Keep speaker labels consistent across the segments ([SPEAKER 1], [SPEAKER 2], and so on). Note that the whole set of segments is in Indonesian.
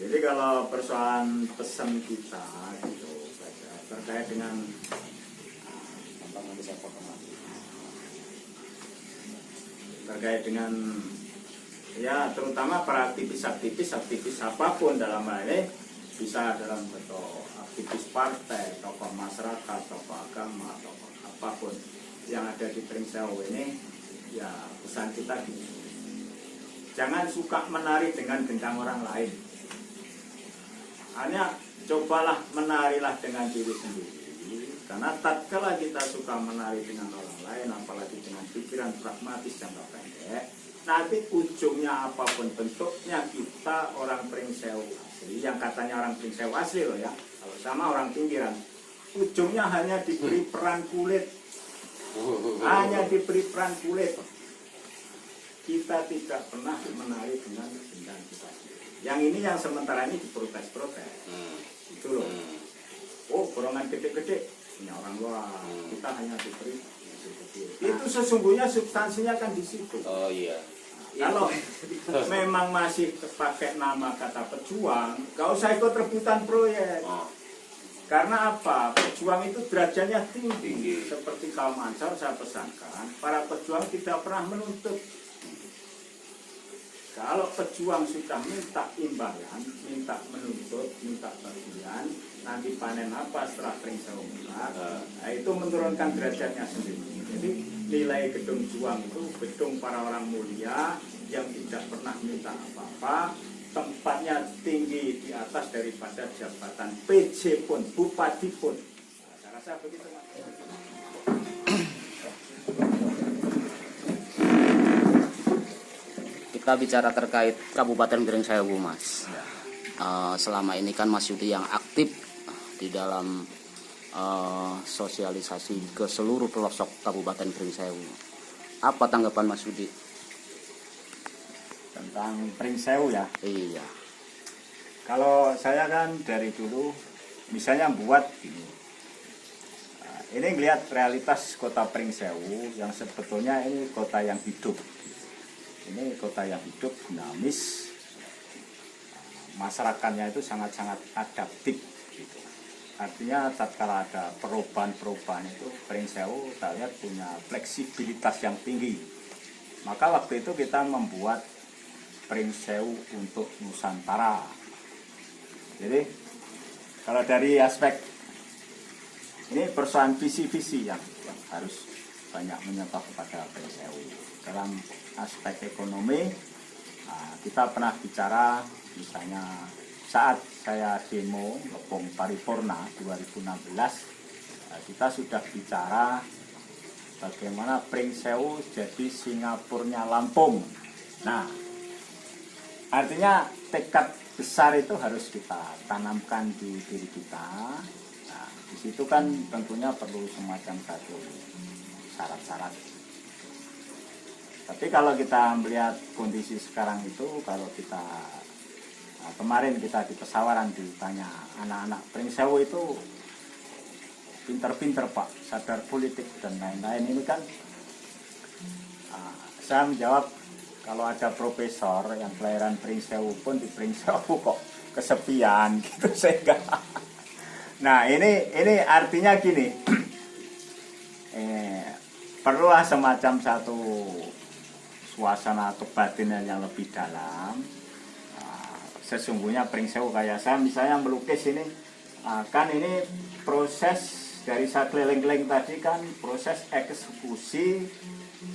[SPEAKER 1] Jadi kalau persoalan pesan kita gitu terkait dengan ya terutama para aktivis apapun dalam hal ini, bisa dalam bentuk aktivis partai, tokoh masyarakat, tokoh agama, tokoh apapun yang ada di Pringsewu ini, ya pesan kita gini, jangan suka menari dengan gendang orang lain. Hanya cobalah menarilah dengan diri sendiri. Karena tatkala kita suka menari dengan orang lain, apalagi dengan pikiran pragmatis jangka pendek, nanti ujungnya apapun bentuknya kita orang Pringsewu asli, yang katanya orang Pringsewu asli loh ya, kalau sama orang pinggiran, ujungnya hanya diberi peran kulit, hanya diberi peran kulit. Kita tidak pernah menari dengan gendang kita. Yang ini yang sementara ini diprotes-protes, itu loh. Oh, golongan gede-gede punya orang luar, kita hanya diberi kecil. Itu sesungguhnya substansinya kan di situ.
[SPEAKER 2] Oh iya.
[SPEAKER 1] Kalau memang masih pakai nama kata pejuang, gak usah ikut rebutan proyek. Karena apa? Pejuang itu derajatnya tinggi. Seperti kaum Ansor saya pesankan, para pejuang tidak pernah menuntut. Kalau pejuang sudah minta imbalan, minta menuntut, minta bagian, nanti panen apa setelah Pringsewu mulai, nah itu menurunkan derajatnya sendiri. Jadi nilai gedung juang itu gedung para orang mulia yang tidak pernah minta apa-apa, tempatnya tinggi di atas daripada jabatan PJ pun, bupati pun. Nah, saya rasa begitu, Mas.
[SPEAKER 2] Kita bicara terkait Kabupaten Pringsewu, Mas. Selama ini kan Mas Yudi yang aktif di dalam sosialisasi ke seluruh pelosok Kabupaten Pringsewu. Apa tanggapan Mas Yudi
[SPEAKER 1] Tentang Pringsewu ya?
[SPEAKER 2] Iya.
[SPEAKER 1] Kalau saya kan dari dulu misalnya buat ini. Ini ngelihat realitas kota Pringsewu yang sebetulnya ini kota yang hidup. Ini kota yang hidup, dinamis, masyarakatnya itu sangat-sangat adaptif. Gitu. Artinya tatkala ada perubahan-perubahan itu Pringsewu kita lihat punya fleksibilitas yang tinggi. Maka waktu itu kita membuat Pringsewu untuk Nusantara. Jadi kalau dari aspek ini persoalan visi-visi yang harus banyak menyentuh kepada Pringsewu. Dalam aspek ekonomi, kita pernah bicara misalnya saat saya demo Lepung Paripurna 2016, kita sudah bicara bagaimana Pringsewu jadi Singapurnya Lampung. Nah, artinya tekad besar itu harus kita tanamkan di diri kita. Nah, di situ kan tentunya perlu semacam satu syarat-syarat. Tapi kalau kita melihat kondisi sekarang itu, kalau kita kemarin kita di pesawaran ditanya anak-anak Pringsewu itu pinter-pinter Pak, sadar politik dan lain-lain. Ini kan saya menjawab, kalau ada profesor yang kelahiran Pringsewu pun di Pringsewu kok kesepian gitu sehingga. Nah ini artinya gini, perlulah semacam satu suasana kebatinan yang lebih dalam. Sesungguhnya Pringsewu kayak saya misalnya melukis ini, kan ini proses dari saya keliling-keliling tadi kan proses eksekusi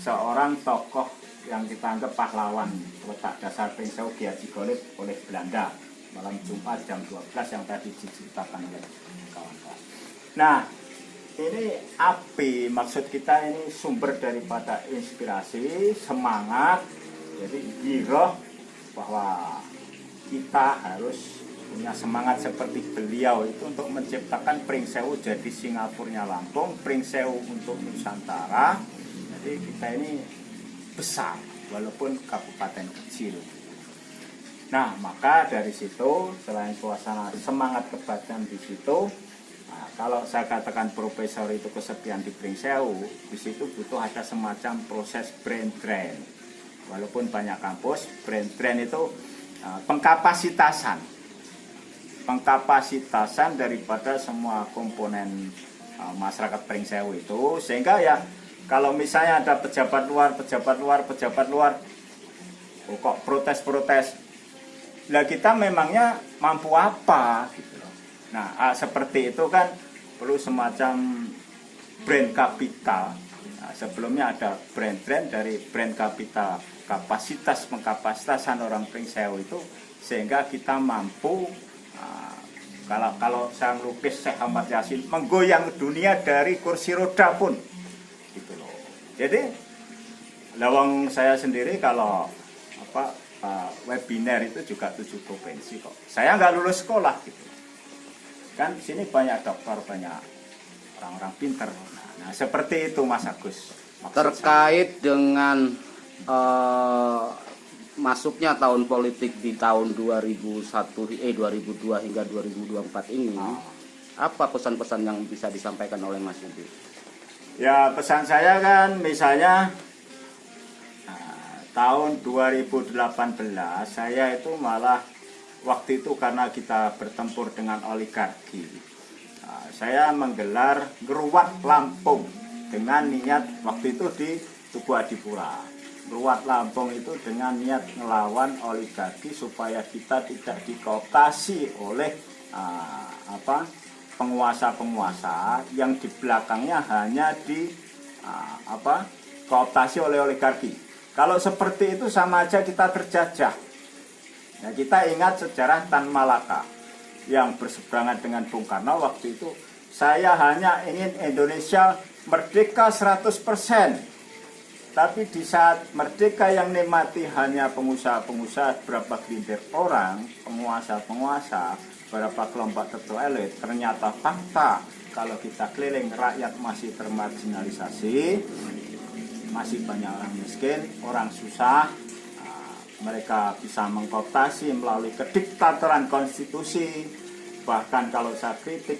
[SPEAKER 1] seorang tokoh yang kita anggap pahlawan letak dasar Pringsewu, Ki Haji Golib oleh Belanda malam Jumat jam 12 yang tadi diceritakan oleh kawan-kawan. Nah, ini api, maksud kita ini sumber daripada inspirasi, semangat, jadi giroh bahwa kita harus punya semangat seperti beliau itu untuk menciptakan Pringsewu jadi Singapurnya Lampung, Pringsewu untuk Nusantara. Jadi kita ini besar walaupun kabupaten kecil. Nah, maka dari situ selain suasana semangat kebatinan di situ, nah, kalau saya katakan profesor itu kesepian di Pringsewu, di situ butuh ada semacam proses brain drain. Walaupun banyak kampus, brain drain itu pengkapasitasan. pengkapasitasan daripada semua komponen masyarakat Pringsewu itu, sehingga ya kalau misalnya ada pejabat luar, kok protes-protes, lah kita memangnya mampu apa gitu loh. Nah, seperti itu kan perlu semacam brand kapital. Nah, sebelumnya ada brand dari brand kapital, kapasitas pengkapasitasan orang Pringsewu itu, sehingga kita mampu kalau saya melukis Syekh Ahmad Yasin menggoyang dunia dari kursi roda pun gitu loh. Jadi lawang saya sendiri kalau webinar itu juga 7 provinsi kok. Saya nggak lulus sekolah gitu. Kan sini banyak dokter, banyak orang-orang pinter. Nah, seperti itu Mas Agus.
[SPEAKER 2] Terkait dengan masuknya tahun politik di tahun 2002 hingga 2024 ini, apa pesan-pesan yang bisa disampaikan oleh Mas Yudi?
[SPEAKER 1] Ya, pesan saya kan misalnya tahun 2018 saya itu malah waktu itu karena kita bertempur dengan oligarki, saya menggelar Geruat Lampung dengan niat waktu itu di Tugu Adipura. Geruat Lampung itu dengan niat ngelawan oligarki supaya kita tidak dikooptasi oleh penguasa-penguasa yang di belakangnya hanya kooptasi oleh oligarki. Kalau seperti itu sama aja kita terjajah. Ya, kita ingat sejarah Tan Malaka yang berseberangan dengan Bung Karno waktu itu. Saya hanya ingin Indonesia merdeka 100%. Tapi di saat merdeka yang nikmati hanya pengusaha-pengusaha, berapa gelintir orang, penguasa-penguasa, beberapa kelompok tertentu elit, ternyata fakta kalau kita keliling rakyat masih termarginalisasi, masih banyak orang miskin, orang susah. Mereka bisa mengkooptasi melalui kediktatoran konstitusi. Bahkan kalau saya kritik,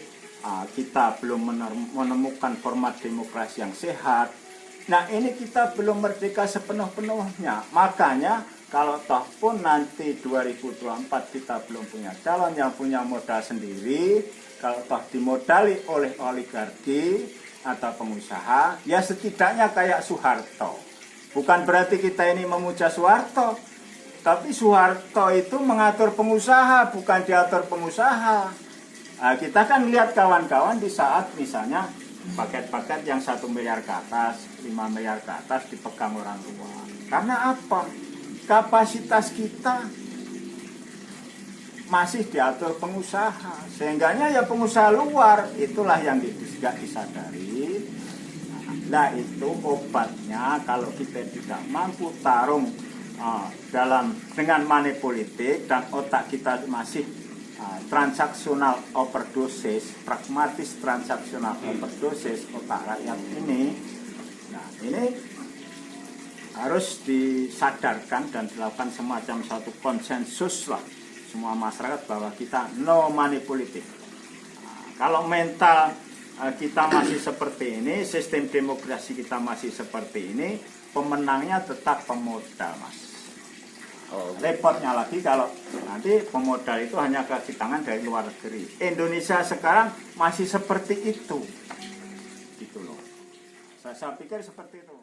[SPEAKER 1] kita belum menemukan format demokrasi yang sehat. Nah, ini kita belum merdeka sepenuh-penuhnya. Makanya kalau toh pun nanti 2024 kita belum punya calon yang punya modal sendiri, kalau toh dimodali oleh oligarki atau pengusaha, ya setidaknya kayak Soeharto. Bukan berarti kita ini memuja Soeharto, tapi Soeharto itu mengatur pengusaha, bukan diatur pengusaha. Nah, kita kan lihat kawan-kawan di saat misalnya paket-paket yang 1 miliar ke atas, 5 miliar ke atas dipegang orang tua. Karena apa? Kapasitas kita masih diatur pengusaha. Sehingganya ya pengusaha luar, itulah yang tidak disadari. Nah, itu obatnya kalau kita tidak mampu tarung dengan money politik dan otak kita masih transaksional overdosis, pragmatis transaksional overdosis otak rakyat ini. Nah, ini harus disadarkan dan dilakukan semacam satu konsensus lah semua masyarakat bahwa kita no money politik. Kalau mental kita masih seperti ini, sistem demokrasi kita masih seperti ini, pemenangnya tetap pemodal, Mas. Repotnya lagi kalau nanti pemodal itu hanya kaki tangan dari luar negeri. Indonesia sekarang masih seperti itu, gitu loh. Saya pikir seperti itu.